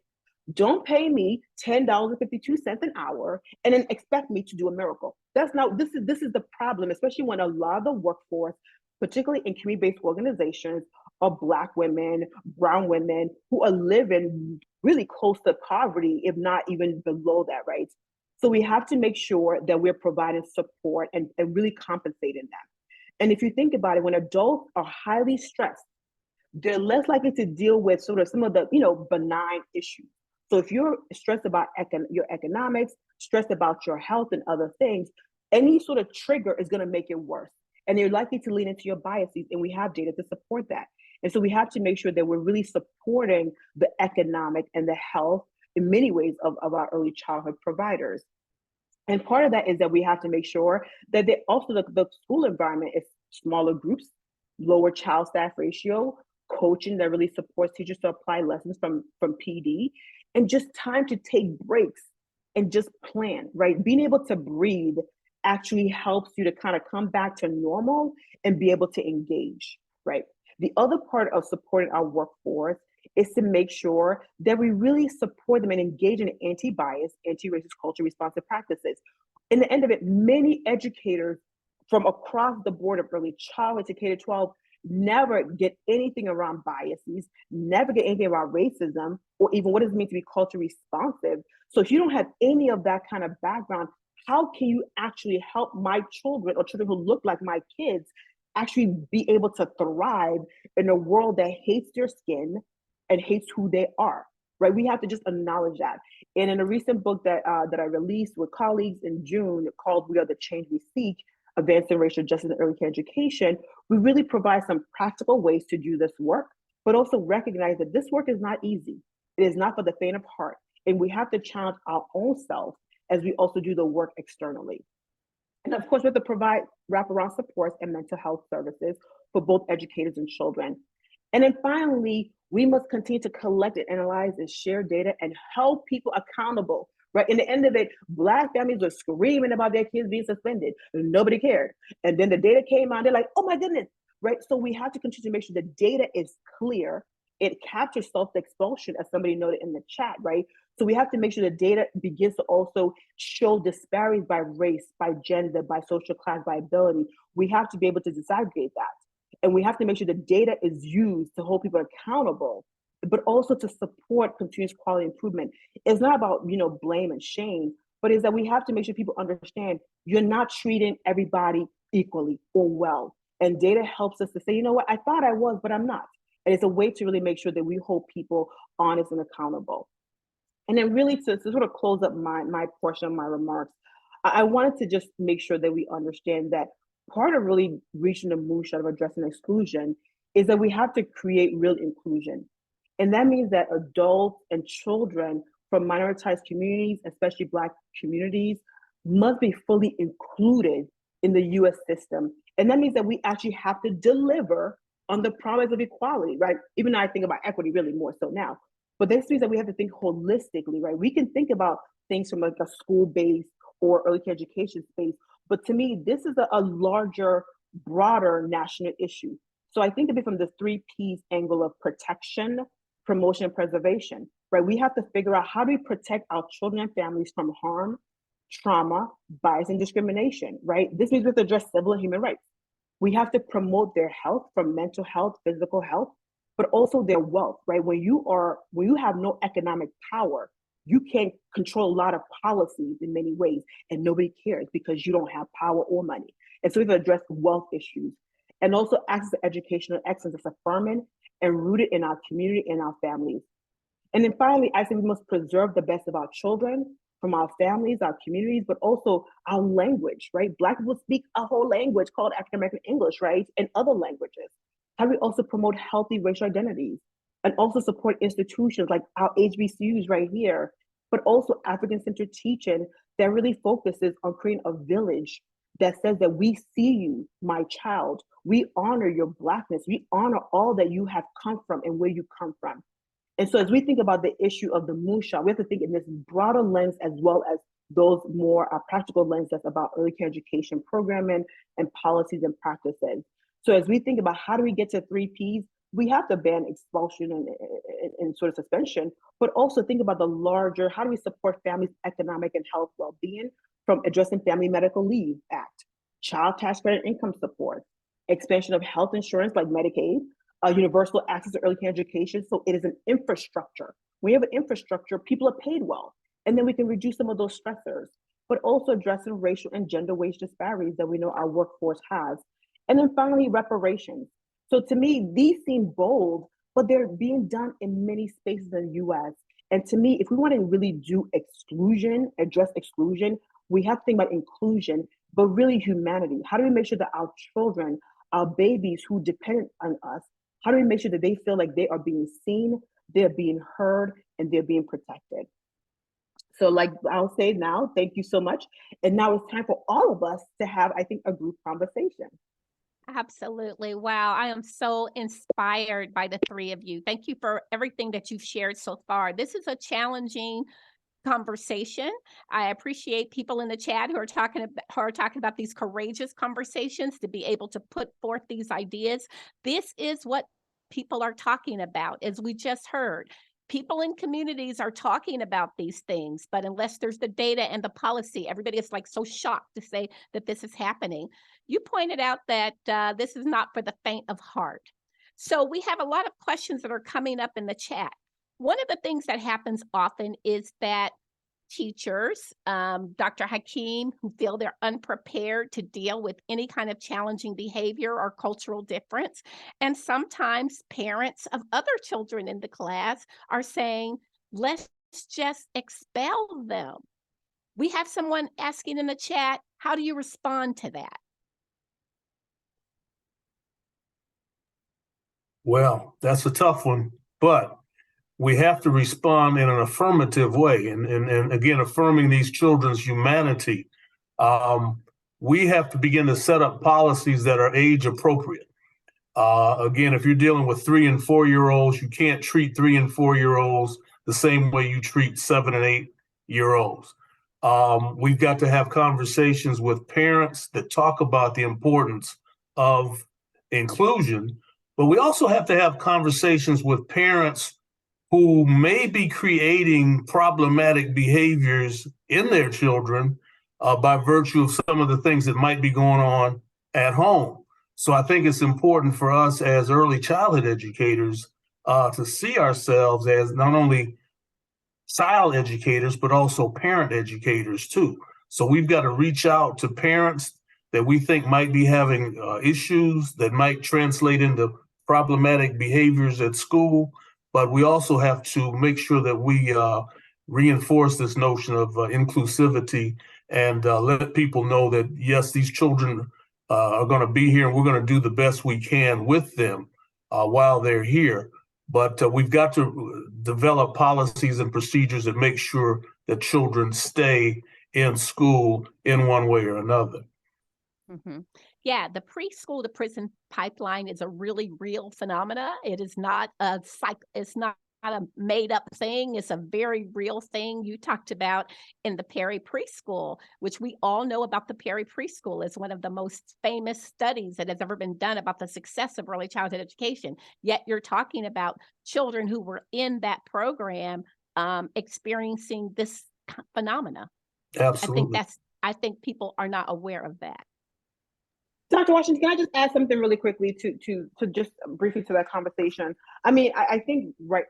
Don't pay me $10.52 an hour and then expect me to do a miracle. That's not, this is the problem, especially when a lot of the workforce, particularly in community-based organizations, are Black women, brown women who are living really close to poverty, if not even below that, right? So we have to make sure that we're providing support and really compensating them. And if you think about it, when adults are highly stressed, they're less likely to deal with sort of some of the, benign issues. So if you're stressed about your economics, stressed about your health and other things, any sort of trigger is going to make it worse. And you're likely to lean into your biases, and we have data to support that. And so we have to make sure that we're really supporting the economic and the health in many ways of our early childhood providers. And part of that is that we have to make sure that they also the school environment is smaller groups, lower child staff ratio, coaching that really supports teachers to apply lessons from PD, and just time to take breaks and just plan, right? Being able to breathe actually helps you to kind of come back to normal and be able to engage, right? The other part of supporting our workforce is to make sure that we really support them and engage in anti-bias, anti-racist culture responsive practices. In the end of it, many educators from across the board of early childhood to K-12 never get anything around biases, never get anything around racism, or even what does it mean to be culture responsive. So if you don't have any of that kind of background, how can you actually help my children or children who look like my kids actually be able to thrive in a world that hates their skin and hates who they are, right? We have to just acknowledge that. And in a recent book that I released with colleagues in June called We Are the Change We Seek, Advancing Racial Justice in Early Care Education, we really provide some practical ways to do this work, but also recognize that this work is not easy. It is not for the faint of heart. And we have to challenge our own self as we also do the work externally. And of course, we have to provide wraparound supports and mental health services for both educators and children. And then finally, we must continue to collect and analyze and share data and hold people accountable, right? In the end of it, Black families were screaming about their kids being suspended and nobody cared. And then the data came out, they're like, oh my goodness, right? So we have to continue to make sure the data is clear. It captures self-expulsion, as somebody noted in the chat, right? So we have to make sure the data begins to also show disparities by race, by gender, by social class, by ability. We have to be able to disaggregate that. And we have to make sure the data is used to hold people accountable, but also to support continuous quality improvement. It's not about, blame and shame, but it's that we have to make sure people understand you're not treating everybody equally or well. And data helps us to say, you know what, I thought I was, but I'm not. And it's a way to really make sure that we hold people honest and accountable. And then really to sort of close up my portion of my remarks, I wanted to just make sure that we understand that part of really reaching the moonshot of addressing exclusion is that we have to create real inclusion. And that means that adults and children from minoritized communities, especially Black communities, must be fully included in the US system. And that means that we actually have to deliver on the promise of equality, right? Even though I think about equity really more so now. But this means that we have to think holistically, right? We can think about things from like a school-based or early care education space, but to me, this is a larger, broader national issue. So I think of it from the 3 P's angle of protection, promotion, and preservation, right? We have to figure out how do we protect our children and families from harm, trauma, bias, and discrimination, right? This means we have to address civil and human rights. We have to promote their health, from mental health, physical health, but also their wealth, right? When you have no economic power, you can't control a lot of policies in many ways, and nobody cares because you don't have power or money. And so we have to address wealth issues, and also access to educational excellence that's affirming and rooted in our community and our families. And then finally, I think we must preserve the best of our children from our families, our communities, but also our language, right? Black people speak a whole language called African American English, right? And other languages. How do we also promote healthy racial identities and also support institutions like our HBCUs right here, but also African-centered teaching that really focuses on creating a village that says that we see you, my child. We honor your Blackness. We honor all that you have come from and where you come from. And so as we think about the issue of the moonshot, we have to think in this broader lens as well as those more practical lens that's about early care education programming and policies and practices. So as we think about how do we get to 3 Ps, we have to ban expulsion and sort of suspension, but also think about the larger, how do we support families' economic and health well-being, from addressing Family Medical Leave Act, child tax credit income support, expansion of health insurance like Medicaid, universal access to early care education. So it is an infrastructure. When you have an infrastructure, people are paid well, and then we can reduce some of those stressors, but also addressing racial and gender wage disparities that we know our workforce has. And then finally, reparations. So to me, these seem bold, but they're being done in many spaces in the US. And to me, if we want to really do exclusion, address exclusion, we have to think about inclusion, but really humanity. How do we make sure that our children, our babies who depend on us, how do we make sure that they feel like they are being seen, they're being heard, and they're being protected? So like I'll say now, thank you so much. And now it's time for all of us to have, I think, a group conversation. Absolutely. Wow. I am so inspired by the 3 of you. Thank you for everything that you've shared so far. This is a challenging conversation. I appreciate people in the chat who are talking about these courageous conversations, to be able to put forth these ideas. This is what people are talking about, as we just heard. People in communities are talking about these things, but unless there's the data and the policy, everybody is like so shocked to say that this is happening. You pointed out that this is not for the faint of heart. So we have a lot of questions that are coming up in the chat. One of the things that happens often is that teachers, Dr. Hakeem, who feel they're unprepared to deal with any kind of challenging behavior or cultural difference. And sometimes parents of other children in the class are saying, let's just expel them. We have someone asking in the chat, how do you respond to that? Well, that's a tough one, but we have to respond in an affirmative way, and again, affirming these children's humanity. We have to begin to set up policies that are age appropriate. Again, if you're dealing with 3 and 4-year-olds, you can't treat 3 and 4-year-olds the same way you treat 7 and 8-year-olds. We've got to have conversations with parents that talk about the importance of inclusion, but we also have to have conversations with parents who may be creating problematic behaviors in their children by virtue of some of the things that might be going on at home. So I think it's important for us as early childhood educators to see ourselves as not only child educators, but also parent educators too. So we've got to reach out to parents that we think might be having issues that might translate into problematic behaviors at school. But we also have to make sure that we reinforce this notion of inclusivity and let people know that, yes, these children are going to be here, and we're going to do the best we can with them while they're here. But we've got to develop policies and procedures that make sure that children stay in school in one way or another. Mm-hmm. Yeah, the preschool to prison pipeline is a really real phenomena. It is not a it's not a made up thing. It's a very real thing. You talked about in the Perry preschool, which we all know about. The Perry preschool is one of the most famous studies that has ever been done about the success of early childhood education. Yet you're talking about children who were in that program experiencing this phenomena. Absolutely. I think people are not aware of that. Dr. Washington, can I just add something really quickly to just briefly to that conversation? I mean, I think right,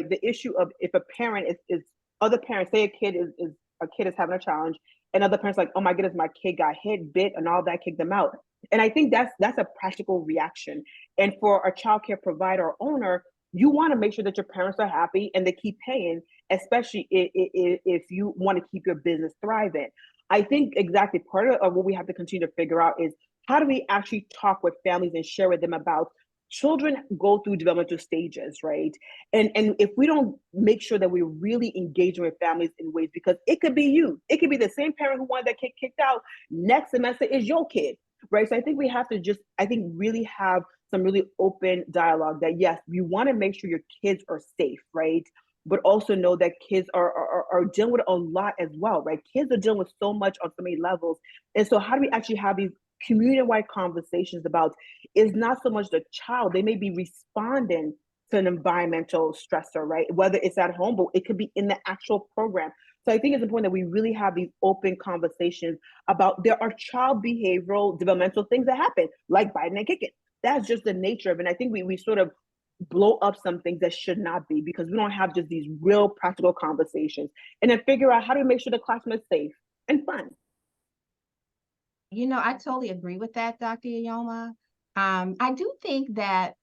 the issue of if a parent is other parents, say a kid is having a challenge, and other parents like, oh my goodness, my kid got hit, bit, and all that, kicked them out. And I think that's a practical reaction. And for a child care provider or owner, you want to make sure that your parents are happy and they keep paying, especially if you want to keep your business thriving. I think exactly part of what we have to continue to figure out is how do we actually talk with families and share with them about children go through developmental stages, right? And if we don't make sure that we're really engaging with families in ways, because it could be you, it could be the same parent who wanted that kid kicked out next semester is your kid, right? So I think we have to just, really have some really open dialogue that yes, you want to make sure your kids are safe, right? But also know that kids are dealing with a lot as well, right? Kids are dealing with so much on so many levels. And so how do we actually have these community-wide conversations about is not so much the child, they may be responding to an environmental stressor, right? Whether it's at home, but it could be in the actual program. So I think it's important that we really have these open conversations about there are child behavioral developmental things that happen, like biting and kicking. That's just the nature of it. And I think we sort of blow up some things that should not be because we don't have just these real practical conversations. And then figure out how do we make sure the classroom is safe and fun. I totally agree with that, Dr. Iheoma. I do think that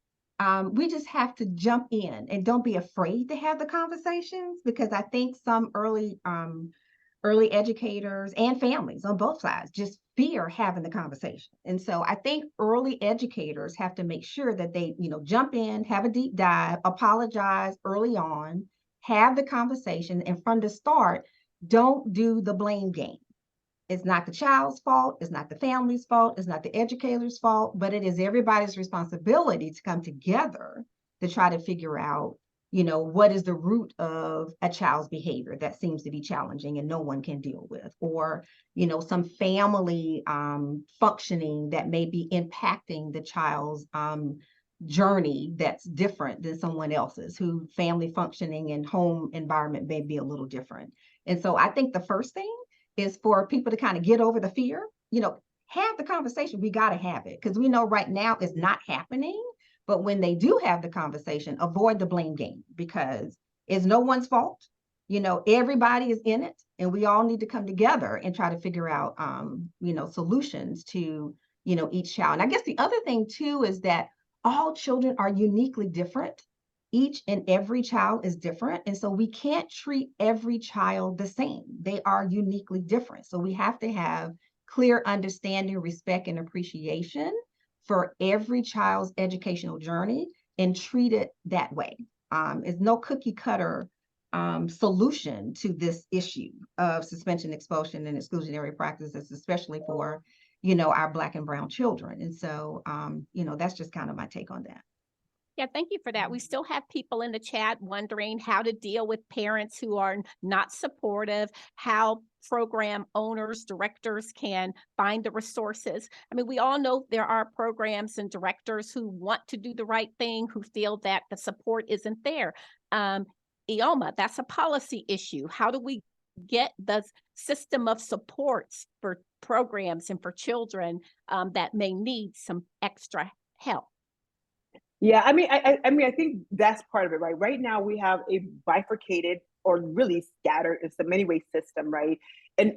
we just have to jump in and don't be afraid to have the conversations, because I think some early educators and families on both sides just fear having the conversation. And so I think early educators have to make sure that they, jump in, have a deep dive, apologize early on, have the conversation, and from the start, don't do the blame game. It's not the child's fault. It's not the family's fault. It's not the educator's fault, but it is everybody's responsibility to come together to try to figure out, what is the root of a child's behavior that seems to be challenging and no one can deal with, or, some family functioning that may be impacting the child's journey that's different than someone else's, who family functioning and home environment may be a little different. And so I think the first thing is for people to kind of get over the fear, have the conversation. We got to have it because we know right now it's not happening. But when they do have the conversation, avoid the blame game because it's no one's fault. Everybody is in it and we all need to come together and try to figure out, solutions to, each child. And I guess the other thing too is that all children are uniquely different. Each and every child is different. And so we can't treat every child the same. They are uniquely different. So we have to have clear understanding, respect, and appreciation for every child's educational journey and treat it that way. There's no cookie cutter solution to this issue of suspension, expulsion, and exclusionary practices, especially for, our Black and Brown children. And so, that's just kind of my take on that. Yeah, thank you for that. We still have people in the chat wondering how to deal with parents who are not supportive, how program owners, directors can find the resources. I mean, we all know there are programs and directors who want to do the right thing, who feel that the support isn't there. Iheoma, that's a policy issue. How do we get the system of supports for programs and for children that may need some extra help? Yeah, I think that's part of it, right? Right now we have a bifurcated or really scattered in so many ways system, right? And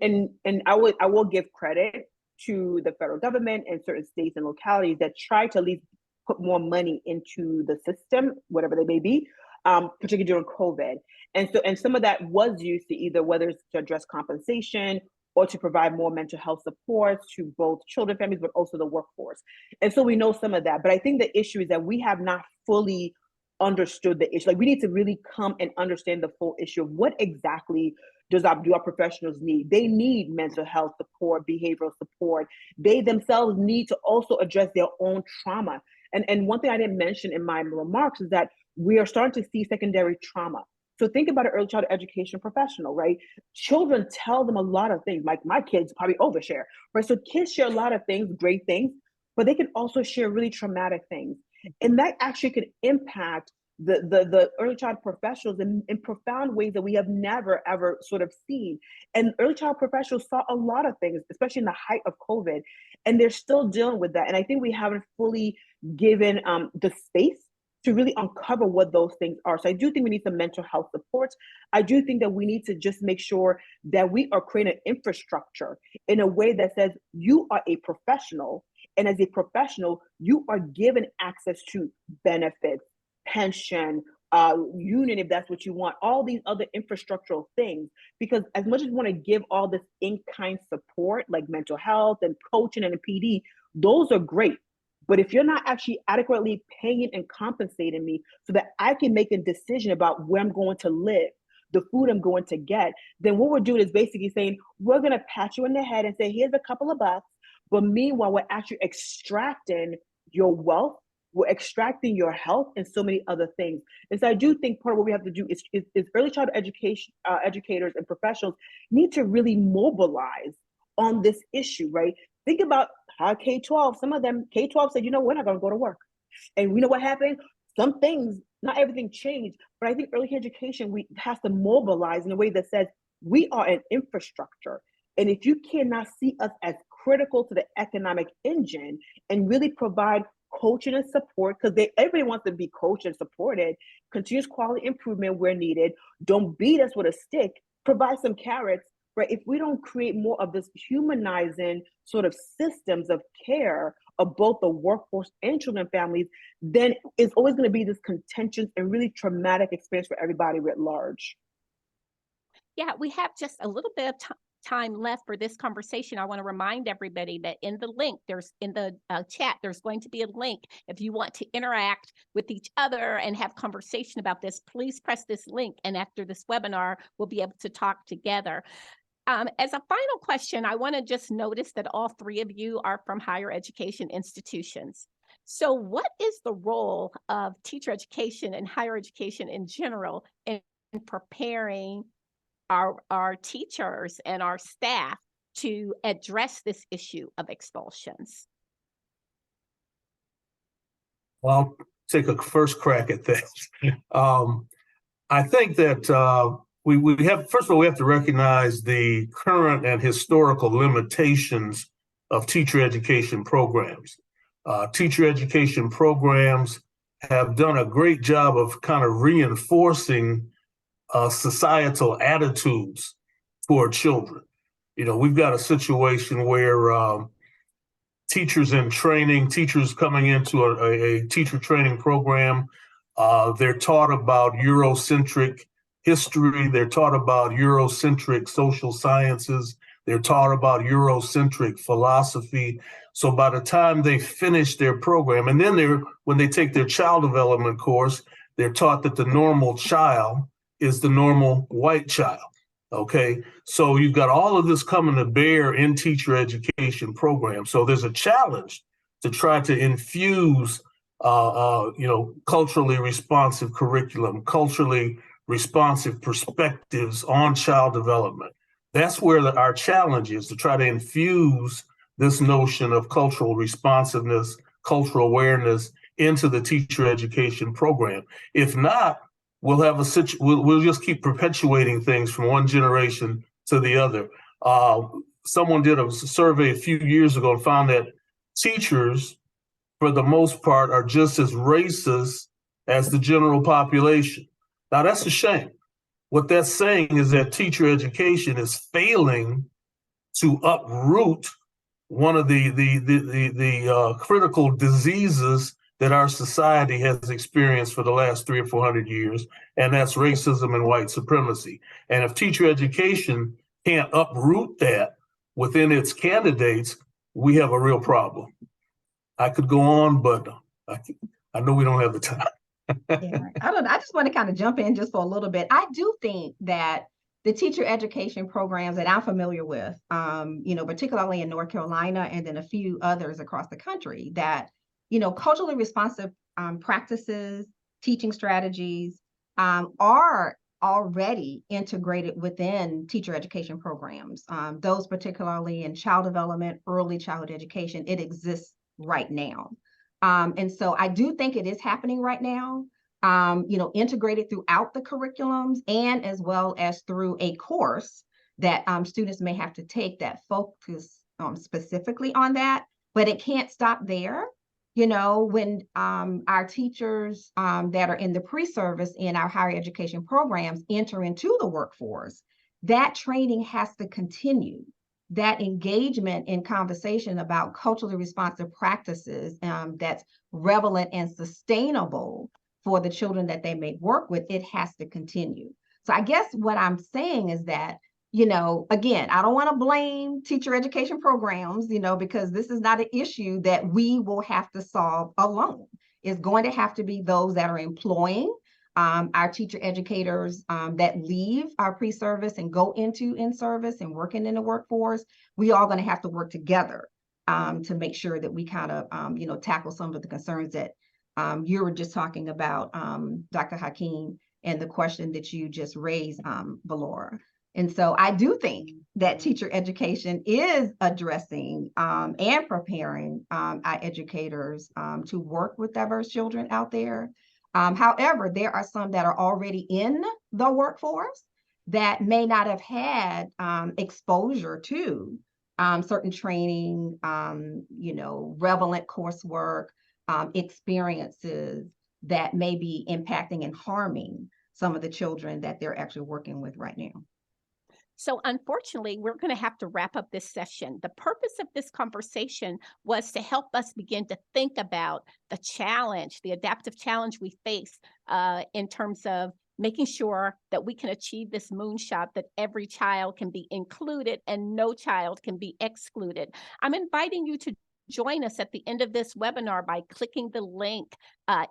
I will give credit to the federal government and certain states and localities that try to at least put more money into the system, whatever they may be, particularly during COVID. And some of that was used to either whether it's to address compensation or to provide more mental health support to both children, families, but also the workforce. And so we know some of that. But I think the issue is that we have not fully understood the issue. Like, we need to really come and understand the full issue of what exactly do our professionals need. They need mental health support, behavioral support. They themselves need to also address their own trauma. And one thing I didn't mention in my remarks is that we are starting to see secondary trauma. So think about an early childhood education professional, right? Children tell them a lot of things. Like, my kids probably overshare, right? So kids share a lot of things, great things, but they can also share really traumatic things. And that actually could impact the early child professionals in profound ways that we have never, ever sort of seen. And early child professionals saw a lot of things, especially in the height of COVID, and they're still dealing with that. And I think we haven't fully given the space to really uncover what those things are. So I do think we need some mental health support. I do think that we need to just make sure that we are creating an infrastructure in a way that says you are a professional, and as a professional, you are given access to benefits, pension, union, if that's what you want, all these other infrastructural things. Because as much as we want to give all this in-kind support, like mental health and coaching and PD, those are great. But if you're not actually adequately paying and compensating me so that I can make a decision about where I'm going to live, the food I'm going to get, then what we're doing is basically saying, we're going to pat you in the head and say, here's a couple of bucks. But meanwhile, we're actually extracting your wealth, we're extracting your health, and so many other things. And so I do think part of what we have to do is early childhood education, educators and professionals need to really mobilize on this issue, right? Think about how K-12, some of them, K-12 said, we're not going to go to work. And we know what happened? Some things, not everything changed, but I think early education, has to mobilize in a way that says we are an infrastructure. And if you cannot see us as critical to the economic engine and really provide coaching and support, because everybody wants to be coached and supported, continuous quality improvement where needed, don't beat us with a stick, provide some carrots, right? If we don't create more of this humanizing sort of systems of care of both the workforce and children and families, then it's always going to be this contentious and really traumatic experience for everybody writ large. Yeah, we have just a little bit of time left for this conversation. I want to remind everybody that in the link, in the chat, there's going to be a link. If you want to interact with each other and have conversation about this, please press this link. And after this webinar, we'll be able to talk together. As a final question, I want to just notice that all three of you are from higher education institutions. So what is the role of teacher education and higher education in general in preparing our teachers and our staff to address this issue of expulsions? Well, I'll take a first crack at this. I think that we have, first of all, we have to recognize the current and historical limitations of teacher education programs. Teacher education programs have done a great job of kind of reinforcing societal attitudes toward children. We've got a situation where teachers in training, teachers coming into a teacher training program, they're taught about Eurocentric history, they're taught about Eurocentric social sciences, they're taught about Eurocentric philosophy. So by the time they finish their program, and then when they take their child development course, they're taught that the normal child is the normal white child. Okay, so you've got all of this coming to bear in teacher education programs. So there's a challenge to try to infuse, culturally responsive curriculum, culturally responsive perspectives on child development. That's where our challenge is, to try to infuse this notion of cultural responsiveness, cultural awareness into the teacher education program. If not, we'll have we'll just keep perpetuating things from one generation to the other. Someone did a survey a few years ago and found that teachers, for the most part, are just as racist as the general population. Now, that's a shame. What that's saying is that teacher education is failing to uproot one of the critical diseases that our society has experienced for the last 300 or 400 years, and that's racism and white supremacy. And if teacher education can't uproot that, within its candidates, we have a real problem. I could go on, but I know we don't have the time. Yeah, I just want to kind of jump in just for a little bit. I do think that the teacher education programs that I'm familiar with, particularly in North Carolina and then a few others across the country, that, culturally responsive practices, teaching strategies are already integrated within teacher education programs. Those particularly in child development, early childhood education, it exists right now. And so I do think it is happening right now. Integrated throughout the curriculums and as well as through a course that students may have to take that focus specifically on that, but it can't stop there. When our teachers that are in the pre-service in our higher education programs enter into the workforce, that training has to continue. That engagement in conversation about culturally responsive practices that's relevant and sustainable for the children that they may work with, it has to continue. So I guess what I'm saying is that, again, I don't want to blame teacher education programs, because this is not an issue that we will have to solve alone. It's going to have to be those that are employing our teacher educators that leave our pre-service and go into in-service and working in the workforce. We all going to have to work together to make sure that we kind of, tackle some of the concerns that you were just talking about, Dr. Hakeem, and the question that you just raised, Valora. And so I do think that teacher education is addressing and preparing our educators to work with diverse children out there. However, there are some that are already in the workforce that may not have had exposure to certain training, relevant coursework, experiences that may be impacting and harming some of the children that they're actually working with right now. So unfortunately, we're going to have to wrap up this session. The purpose of this conversation was to help us begin to think about the challenge, the adaptive challenge we face in terms of making sure that we can achieve this moonshot, that every child can be included and no child can be excluded. I'm inviting you to join us at the end of this webinar by clicking the link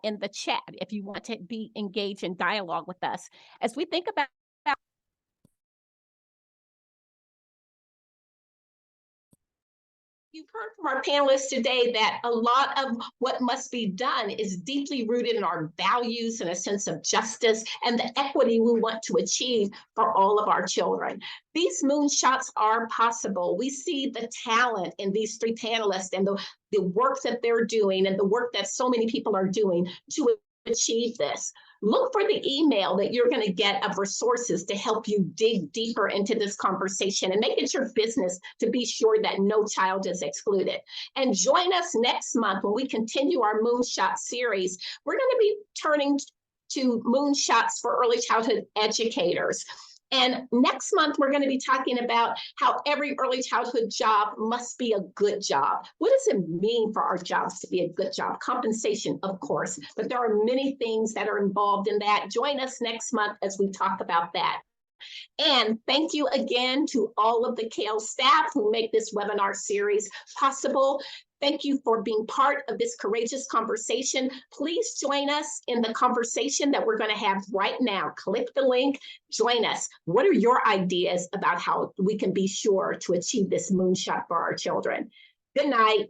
in the chat if you want to be engaged in dialogue with us. As we think about you've heard from our panelists today that a lot of what must be done is deeply rooted in our values and a sense of justice and the equity we want to achieve for all of our children. These moonshots are possible. We see the talent in these three panelists and the work that they're doing and the work that so many people are doing to achieve this. Look for the email that you're going to get of resources to help you dig deeper into this conversation and make it your business to be sure that no child is excluded. And join us next month when we continue our Moonshot series. We're going to be turning to moonshots for early childhood educators. And next month, we're going to be talking about how every early childhood job must be a good job. What does it mean for our jobs to be a good job? Compensation, of course, but there are many things that are involved in that. Join us next month as we talk about that. And thank you again to all of the CAYL staff who make this webinar series possible. Thank you for being part of this courageous conversation. Please join us in the conversation that we're going to have right now. Click the link, join us. What are your ideas about how we can be sure to achieve this moonshot for our children? Good night.